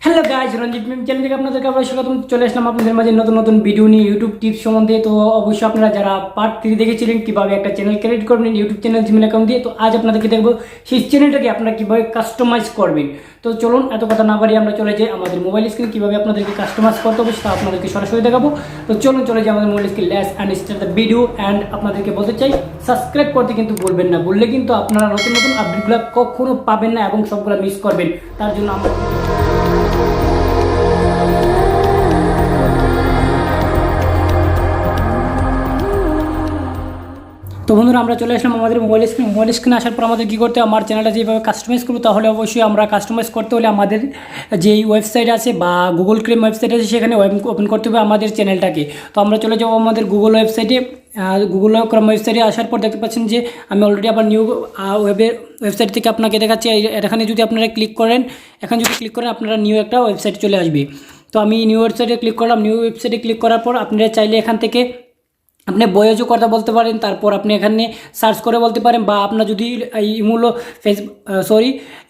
Hello guys, রঞ্জিত মিম channel থেকে আপনাদেরকে আবার স্বাগতম। চলে আসলাম আপনাদের মাঝে নতুন নতুন ভিডিও নিয়ে ইউটিউব টিপস সম্বন্ধে। তো অবশ্যই আপনারা যারা পার্ট 3 দেখেছিলেন কীভাবে একটা চ্যানেল ক্রিয়েট করবেন ইউটিউব চ্যানেল জিমেল অ্যাকাউন্ট দিয়ে, তো আজ আপনাদেরকে দেখবো সেই চ্যানেলটাকে আপনারা কীভাবে কাস্টমাইজ করবেন। তো চলুন এত কথা না বাড়িয়ে আমরা চলে যাই আমাদের মোবাইল স্ক্রিনে কীভাবে আপনাদেরকে কাস্টমাইজ করতে হবে সেটা আপনাদেরকে সরাসরি দেখাবো। তো চলুন চলে যাই আমাদের mobile screen, let's and start the video. And আপনাদেরকে বলতে চাই সাবস্ক্রাইব করতে কিন্তু বলবেন না, বললে কিন্তু আপনারা নতুন নতুন আপডেটগুলো কখনো পাবেন না এবং সবগুলো মিস করবেন। তার জন্য আমরা তো বন্ধুরা আমরা চলে আসলাম আমাদের মোবাইল স্ক্রিনে আসার পর আমাদের কী করতে হবে, আমার চ্যানেলটা যেভাবে কাস্টমাইজ করবো তাহলে অবশ্যই আমরা কাস্টমাইজ করতে হলে আমাদের যেই ওয়েবসাইট আছে বা গুগল ক্রোম ওয়েবসাইট আছে সেখানে ওপেন করতে হবে আমাদের চ্যানেলটাকে। তো আমরা চলে যাবো আমাদের গুগল ওয়েবসাইটে। গুগল ক্রোম ওয়েবসাইটে আসার পর দেখতে পাচ্ছেন যে আমি অলরেডি আবার নিউ ওয়েবসাইট থেকে আপনাকে দেখাচ্ছি। এখানে যদি আপনারা ক্লিক করেন, এখানে যদি ক্লিক করেন আপনারা নিউ একটা ওয়েবসাইট চলে আসবে। তো আমি নিউ ওয়েবসাইটে ক্লিক করলাম। নিউ ওয়েবসাইটে ক্লিক করার পর আপনারা চাইলে এখান থেকে আপনি বয়েজও কথা বলতে পারেন, তারপর আপনি এখানে সার্চ করে বলতে পারেন, বা আপনার যদি ইমুলো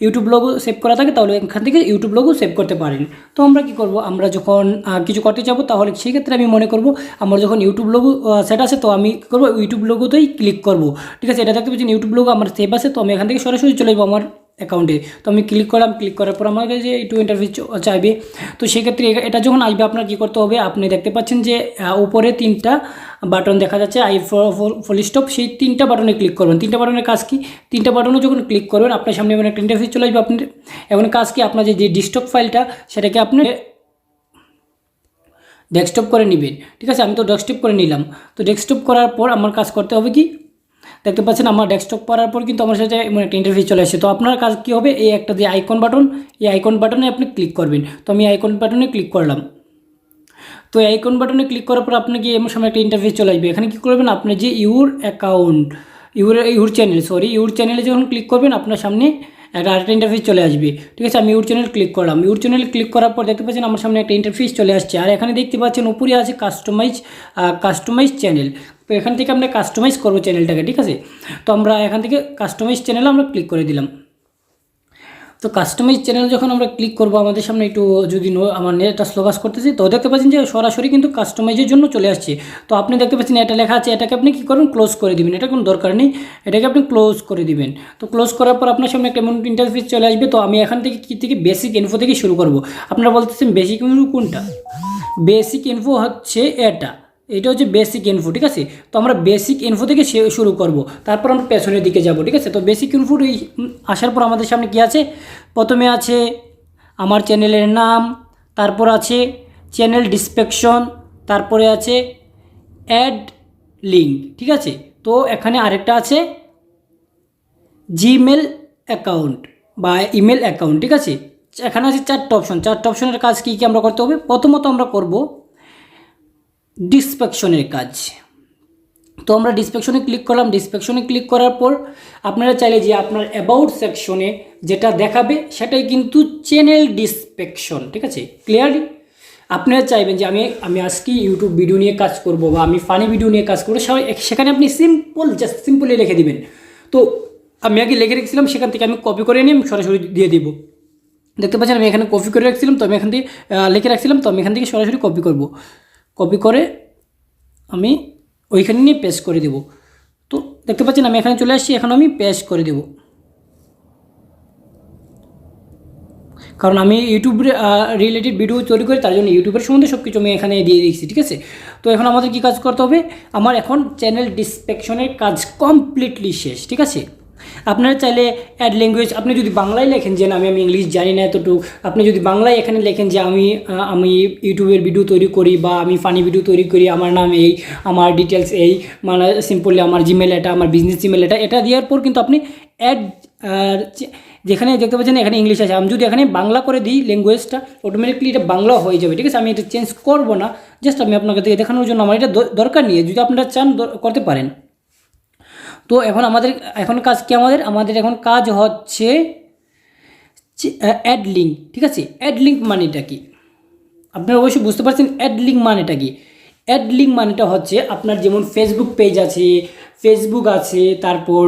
ইউটিউব লোগো সেভ করা থাকে তাহলে এখান থেকে ইউটিউব লোগো সেভ করতে পারেন। তো আমরা কি করব, আমরা যখন কিছু করতে যাব তাহলে সেই ক্ষেত্রে আমি মনে করব আমার যখন ইউটিউব লোগো সেট আছে তো আমি কী করবো ইউটিউব লোগোতেই ক্লিক করব। ঠিক আছে, এটা দেখতে পাচ্ছেন ইউটিউব লোগো আমার সেভ আছে, তো আমি এখান থেকে সরাসরি চলে যাবো আমার অ্যাকাউন্টে। তো আমি ক্লিক করলাম, ক্লিক করার পর আমার কাছে একটু ইন্টারফেস চাইবে। তো সেক্ষেত্রে এটা যখন আসবে আপনার কী করতে হবে, আপনি দেখতে পাচ্ছেন যে উপরে 3টা বাটন দেখা যাচ্ছে ফুল স্টপ, সেই 3টা বাটনে ক্লিক করবেন। 3টা বাটনের কাজ কি, 3টা বাটনে যখন ক্লিক করবেন আপনার সামনে এমন একটা ইন্টারফেস চলে আসবে। আপনি এখন কাজ কি, আপনার যে ডেস্কটপ ফাইলটা সেটাকে আপনি ডেস্কটপ করে নেবেন। ঠিক আছে, আমি তো ডেস্কটপ করে নিলাম। তো ডেস্কটপ করার পর আমার কাজ করতে হবে কি, দেখতে পাচ্ছেন আমার ডেস্কটপ করার পর কিন্তু আমার সাথে এমন একটা ইন্টারফেস চলে আসছে। তো আপনার কাজ কী হবে, এই একটা যে আইকন বাটন, এই আইকন বাটনে আপনি ক্লিক করবেন। তো আমি আইকন বাটনে ক্লিক করলাম। তো এই আইকন বাটনে ক্লিক করার পর আপনাকে এমন সময় একটা ইন্টারফেস চলে আসবে। এখানে কী করবেন, আপনি যে ইউর চ্যানেলে যখন ক্লিক করবেন আপনার সামনে আরেকটা ইন্টারফেস চলে আসবে। ঠিক আছে, আমি ইউর চ্যানেল ক্লিক করলাম। ইউর চ্যানেল ক্লিক করার পর দেখতে পাচ্ছেন আমার সামনে একটা ইন্টারফেস চলে আসছে। আর এখানে দেখতে পাচ্ছেন উপরে আছে কাস্টমাইজ চ্যানেল। তো এখান থেকে আমরা কাস্টমাইজ করবো চ্যানেলটাকে। ঠিক আছে, তো আমরা এখান থেকে কাস্টমাইজ চ্যানেলে আমরা ক্লিক করে দিলাম। তো কাস্টমাইজ চ্যানেল যখন আমরা ক্লিক করবো আমাদের সামনে একটু যদি আমার নেটটা স্লো কাজ করতেছি, তো দেখতে পাচ্ছেন যে সরাসরি কিন্তু কাস্টমাইজের জন্য চলে আসছে। তো আপনি দেখতে পাচ্ছেন এটা লেখা আছে, এটাকে আপনি কী করবেন, ক্লোজ করে দিবেন। এটা কোনো দরকার নেই, এটাকে আপনি ক্লোজ করে দিবেন। তো ক্লোজ করার পর আপনার সামনে একটা এমন ইন্টারফেস চলে আসবে। তো আমি এখান থেকে কী থেকে বেসিক ইনফো থেকে শুরু করব। আপনারা বলতেছেন বেসিক ইনফো কোনটা, বেসিক ইনফো হচ্ছে এটা হচ্ছে বেসিক ইনফো। ঠিক আছে, তো আমরা বেসিক ইনফো থেকে শুরু করব, তারপর আমরা পেছনের দিকে যাব। ঠিক আছে, তো বেসিক ইনফো আসার পর আমাদের সামনে কি আছে, প্রথমে আছে আমার চ্যানেলের নাম, তারপর আছে চ্যানেল ডিসক্রিপশন, তারপরে আছে অ্যাড লিঙ্ক। ঠিক আছে, তো এখানে আরেকটা আছে জিমেল অ্যাকাউন্ট বা ইমেল অ্যাকাউন্ট। ঠিক আছে, এখানে আছে 4টা অপশন। 4টা অপশনের কাজ কী কী আমরা করতে হবে, প্রথমত আমরা করব ডিসক্রিপশনের কাজ। তো আমরা ডিসক্রিপশনে ক্লিক করলাম। ডিসক্রিপশনে ক্লিক করার পর আপনারা চাইলে যে আপনার অ্যাবাউট সেকশনে যেটা দেখাবে সেটাই কিন্তু চ্যানেল ডিসক্রিপশন। ঠিক আছে, ক্লিয়ারলি আপনারা চাইবেন যে আমি আজকে ইউটিউব ভিডিও নিয়ে কাজ করব বা আমি ফানি ভিডিও নিয়ে কাজ করবো, সেখানে আপনি সিম্পলি লিখে দিবেন। তো আমি আগে লিখে রেখেছিলাম, সেখান থেকে আমি কপি করে নিয়ে সরাসরি দিয়ে দিব। দেখতে পাচ্ছেন আমি এখানে কপি করে রাখছিলাম, তো আমি এখান থেকে লিখে রাখছিলাম, তো আমি এখান থেকে সরাসরি কপি করব। কপি করে আমি ওইখানে নিয়ে পেস্ট করে দেব। তো দেখতে পাচ্ছেন আমি এখানে চলে আসছি, এখন আমি পেস্ট করে দেব, কারণ আমি ইউটিউব রিলেটেড ভিডিও তৈরি করি, তার জন্য ইউটিউবের সম্বন্ধে সব কিছু আমি এখানে দিয়ে দিচ্ছি। ঠিক আছে, তো এখন আমাদের কী কাজ করতে হবে, আমার এখন চ্যানেল ডিসক্রিপশনের কাজ কমপ্লিটলি শেষ। ঠিক আছে, আপনারা চাইলে অ্যাড ল্যাঙ্গুয়েজ, আপনি যদি বাংলায় লেখেন যে আমি ইংলিশ জানি না এতটুকু, আপনি যদি বাংলায় এখানে লেখেন যে আমি ইউটিউবের ভিডিও তৈরি করি বা আমি ফানি ভিডিও তৈরি করি, আমার নাম এই, আমার ডিটেলস এই, মানে সিম্পলি আমার জিমেল এটা, আমার বিজনেস জিমেল এটা দেওয়ার পর কিন্তু আপনি অ্যাড যেখানে দেখতে পাচ্ছেন এখানে ইংলিশ আছে, আমি যদি এখানে বাংলা করে দিই ল্যাঙ্গুয়েজটা অটোমেটিকলি এটা বাংলা হয়ে যাবে। ঠিক আছে, আমি এটা চেঞ্জ করবো না, জাস্ট আমি আপনাকে দেখানোর জন্য, আমার এটা দরকার নিয়ে যদি আপনারা চান করতে পারেন। তো এখন কাজ কি, আমাদের এখন কাজ হচ্ছে অ্যাড লিঙ্ক। ঠিক আছে, অ্যাড লিঙ্ক মানেটা কি আপনারা অবশ্যই বুঝতে পারছেন। অ্যাড লিঙ্ক মানেটা কি, অ্যাড লিঙ্ক মানেটা হচ্ছে আপনার যেমন ফেসবুক পেজ আছে, তারপর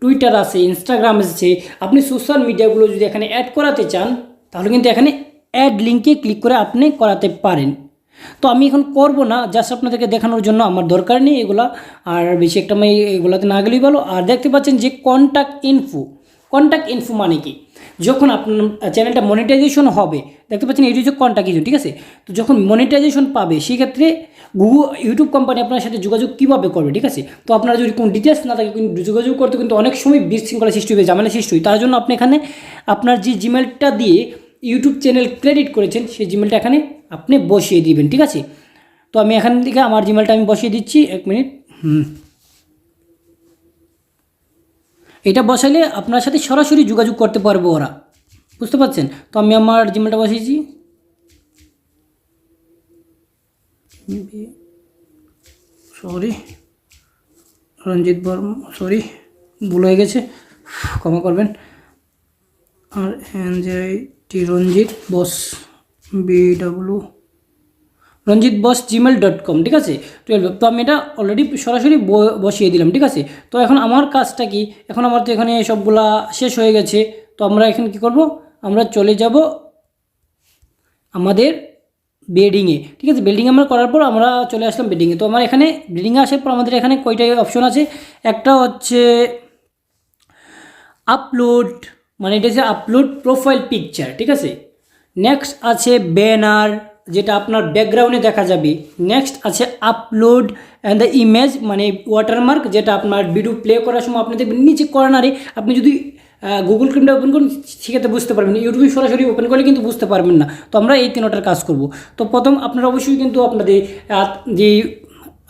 টুইটার আছে, ইনস্টাগ্রাম আছে, আপনি সোশ্যাল মিডিয়াগুলো যদি এখানে অ্যাড করাতে চান তাহলে কিন্তু এখানে অ্যাড লিঙ্কে ক্লিক করে আপনি করাতে পারেন। তো আমি এখন করব না, জাস্ট আপনাদেরকে দেখানোর জন্য, আমার দরকার নেই এগুলা, আর বেশি একটা আমি এগুলাতে না গেলেই ভালো। আর দেখতে পাচ্ছেন যে কন্ট্যাক্ট ইনফো মানে কি, যখন আপনার চ্যানেলটা মনিটাইজেশন হবে, দেখতে পাচ্ছেন এটি হচ্ছে কন্ট্যাক্ট ইনফো, ঠিক আছে। তো যখন মনিটাইজেশন পাবে সেক্ষেত্রে ইউটিউব কোম্পানি আপনার সাথে যোগাযোগ কীভাবে করবে, ঠিক আছে। তো আপনারা যদি কোনো ডিটেলস না থাকে কিন্তু যোগাযোগ করতে কিন্তু অনেক সময় বিশৃঙ্খলা সৃষ্টি হবে, ঝামেলা সৃষ্টি হয়। তার জন্য আপনি এখানে আপনার যে জিমেলটা দিয়ে ইউটিউব চ্যানেল ক্রেডিট করেছেন সেই জিমেলটা এখানে আপনি বসিয়ে দিবেন, ঠিক আছে। তো আমি এখান থেকে আমার জিমেলটা আমি বসিয়ে দিচ্ছি, 1 মিনিট। এটা বসাইলে আপনার সাথে সরাসরি যোগাযোগ করতে পারবো ওরা, বুঝতে পারছেন। তো আমি আমার জিমেলটা বসিয়েছি, সরি রঞ্জিত বর্মা, সরি ভুল হয়ে গেছে, ক্ষমা করবেন। আর RANJIT রঞ্জিত বস RANJITBOSS@gmail.com, ঠিক আছে। 12। তো আমি এটা অলরেডি সরাসরি বসিয়ে দিলাম, ঠিক আছে। তো এখন আমার কাজটা কি, এখন আমার তো এখানে সবগুলা শেষ হয়ে গেছে। তো আমরা এখানে কি করব, আমরা চলে যাব আমাদের বেডিংয়ে, ঠিক আছে। বেডিং আমরা করার পর আমরা চলে আসলাম বেডিংয়ে। তো আমার এখানে বেডিংয়ে আসার পর আমাদের এখানে কয়টা অপশন আছে, একটা হচ্ছে আপলোড, মানে এটা হচ্ছে আপলোড প্রোফাইল পিকচার, ঠিক আছে। নেক্সট আছে ব্যানার, যেটা আপনার ব্যাকগ্রাউন্ডে দেখা যাবে। নেক্সট আছে আপলোড অ্যান্ড দ্য ইমেজ, মানে ওয়াটারমার্ক, যেটা আপনার ভিডিও প্লে করার সময় আপনি দেখবেন নিচে কর্নারে, আপনি যদি গুগল ক্রোমটা ওপেন করুন সেক্ষেত্রে বুঝতে পারবেন, ইউটিউবে সরাসরি ওপেন করলে কিন্তু বুঝতে পারবেন না। তো আমরা এই তিনটার কাজ করব। তো প্রথম আপনারা অবশ্যই কিন্তু আপনাদের যে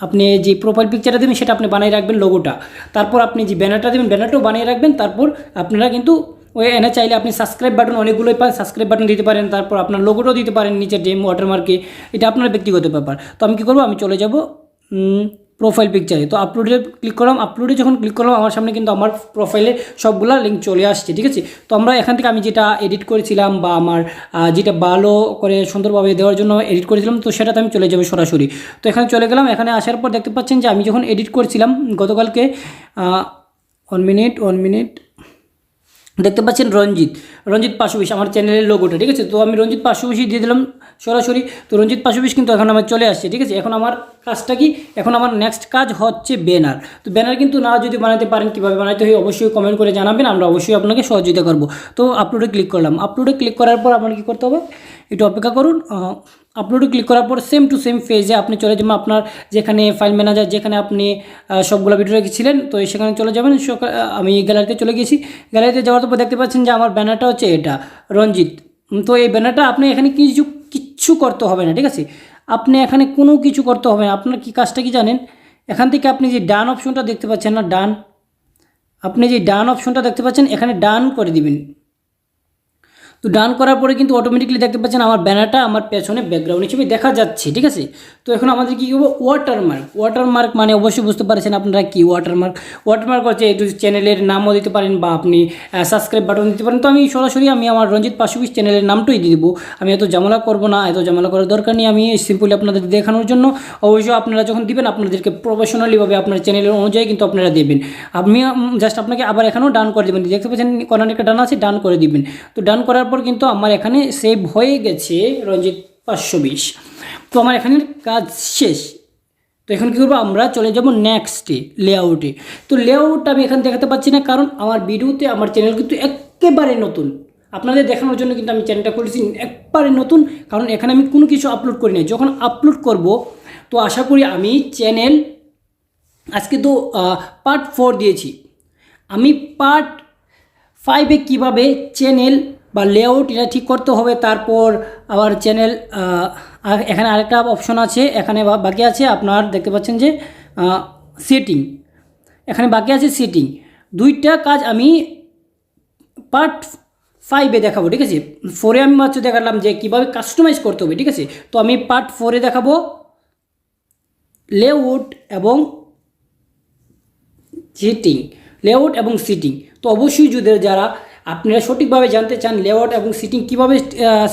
আপনি যে প্রোফাইল পিকচারটা দেবেন সেটা আপনি বানিয়ে রাখবেন, লোগোটা। তারপর আপনি যে ব্যানারটা দেবেন ব্যানারটাও বানিয়ে রাখবেন। তারপর আপনারা কিন্তু ওই এনে চাইলে আপনি সাবস্ক্রাইব বাটন অনেকগুলোই পান, সাবস্ক্রাইব বাটন দিতে পারেন, তারপর আপনার লোগোটাও দিতে পারেন নিচে ডেম ওয়াটারমার্কে, এটা আপনার ব্যক্তিগত ব্যাপার। তো আমি কী করবো, আমি চলে যাব প্রোফাইল পিকচারে। তো আপলোডে ক্লিক করলাম, আপলোডে যখন ক্লিক করলাম আমার সামনে কিন্তু আমার প্রোফাইলে সবগুলা লিঙ্ক চলে আসছে, ঠিক আছে। তো আমরা এখান থেকে আমি যেটা এডিট করেছিলাম বা আমার যেটা ভালো করে সুন্দরভাবে দেওয়ার জন্য এডিট করেছিলাম, তো সেটাতে আমি চলে যাবো সরাসরি। তো এখানে চলে গেলাম, এখানে আসার পর দেখতে পাচ্ছেন যে আমি যখন এডিট করছিলাম গতকালকে, 1 মিনিট, দেখতে পাচ্ছেন রঞ্জিত 520 আমার চ্যানেলের লোগোটা, ঠিক আছে। তো আমি রঞ্জিত 520 দিয়ে দিলাম সরাসরি। তো রঞ্জিত 520 কিন্তু এখন আমার চলে আসছে, ঠিক আছে। এখন আমার কাজটা কি, এখন আমার নেক্সট কাজ হচ্ছে ব্যানার। তো ব্যানার কিন্তু না যদি বানাতে পারেন, কীভাবে বানাতে হয় অবশ্যই কমেন্ট করে জানাবেন, আমরা অবশ্যই আপনাকে সহযোগিতা করব। তো আপলোডে ক্লিক করলাম, আপলোডে ক্লিক করার পর আপনার কী করতে হবে, একটু অপেক্ষা করুন। আপলোডে ক্লিক করার পর সেম টু সেম পেজে আপনি চলে যাবেন, আপনার যেখানে ফাইল ম্যানেজার, যেখানে আপনি সবগুলো ভিডিও রেখেছিলেন, তো সেখানে চলে যাবেন। আমি গ্যালারিতে চলে গেছি, গ্যালারিতে যাওয়ার পর দেখতে পাচ্ছেন যে আমার ব্যানারটা হচ্ছে এটা রঞ্জিত। তো এই ব্যানারটা আপনি এখানে কিচ্ছু করতে হবে না, ঠিক আছে। আপনি এখানে কোনো কিছু করতে হবে না। আপনার কি কাজটা কি জানেন, এখান থেকে আপনি যে ডান অপশনটা দেখতে পাচ্ছেন না, আপনি যে ডান অপশনটা দেখতে পাচ্ছেন এখানে ডান করে দিবেন। তো ডান করার পরে কিন্তু অটোমেটিকলি দেখতে পাচ্ছেন আমার ব্যানারটা আমার পেছনে ব্যাকগ্রাউন্ড হিসেবে দেখা যাচ্ছে, ঠিক আছে। তো এখন আমাদের কী করবো, ওয়াটারমার্ক মানে অবশ্যই বুঝতে পারছেন আপনারা কি ওয়াটারমার্ক হচ্ছে একটু চ্যানেলের নামও দিতে পারেন বা আপনি সাবস্ক্রাইব বাটন দিতে পারেন। তো আমি সরাসরি আমার রঞ্জিত 520 চ্যানেলের নামটাই দিয়ে দেবো। আমি এত ঝামেলা করবো না, এত ঝামেলা করার দরকার নেই। আমি সিম্পলি আপনাদের দেখানোর জন্য, অবশ্যই আপনারা যখন দিবেন আপনাদেরকে প্রফেশনালিভাবে আপনার চ্যানেলের অনুযায়ী কিন্তু আপনারা দেবেন। আমি জাস্ট আপনাকে আবার এখানেও ডান করে দেবেন, দেখতে পাচ্ছেন কর্নারে একটা ডান আছে, ডান করে দিবেন। তো ডান করার পর কিন্তু আমার এখানে সেভ হয়ে গেছে রঞ্জিত 520। তো আমার এখানে কাজ শেষ। তো এখন কী করবো, আমরা চলে যাব নেক্সটে লেআউটে। তো লেআউটটা আমি এখানে দেখাতে পাচ্ছি না, কারণ আমার ভিডিওতে আমার চ্যানেল কিন্তু একেবারে নতুন, আপনাদের দেখানোর জন্য কিন্তু আমি চ্যানেলটা করেছি একবারে নতুন, কারণ এখানে আমি কোনো কিছু আপলোড করি না। যখন আপলোড করব তো আশা করি আমি চ্যানেল, আজকে তো পার্ট 4 দিয়েছি, আমি পার্ট 5-এ কীভাবে চ্যানেল বা লেআউট এটা ঠিক করতে হবে। তারপর আবার চ্যানেল, এখানে আরেকটা অপশন আছে, এখানে বাকি আছে আপনার দেখতে পাচ্ছেন যে সেটিং, এখানে বাকি আছে সেটিং। দুইটা কাজ আমি পার্ট 5-এ দেখাবো, ঠিক আছে। 4-এ আমি মাত্র দেখালাম যে কীভাবে কাস্টমাইজ করতে হবে, ঠিক আছে। তো আমি পার্ট 4-এ দেখাবো লেআউট এবং সিটিং। তো অবশ্যই যদি যারা আপনারা সঠিকভাবে জানতে চান লেআউট এবং সিটিং কীভাবে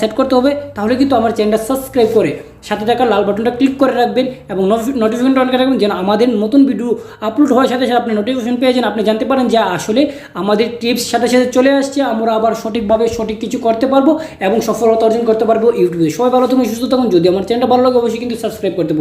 সেট করতে হবে, তাহলে কিন্তু আমার চ্যানেলটা সাবস্ক্রাইব করে সাথে থাকা লাল বাটনটা ক্লিক করে রাখবেন এবং নোটিফিকেশনটা অন করে রাখবেন, যেন আমাদের নতুন ভিডিও আপলোড হওয়ার সাথে সাথে আপনি নোটিফিকেশন পেয়ে যান, আপনি জানতে পারেন যে আসলে আমাদের টিপস সাথে সাথে চলে আসছে, আমরা আবার সঠিকভাবে সঠিক কিছু করতে পারবো এবং সফলতা অর্জন করতে পারবো ইউটিউবে। সবাই ভালো থাকুন, সুস্থ থাকুন। যদি আমার চ্যানেলটা ভালো লাগে অবশ্যই কিন্তু সাবস্ক্রাইব করতে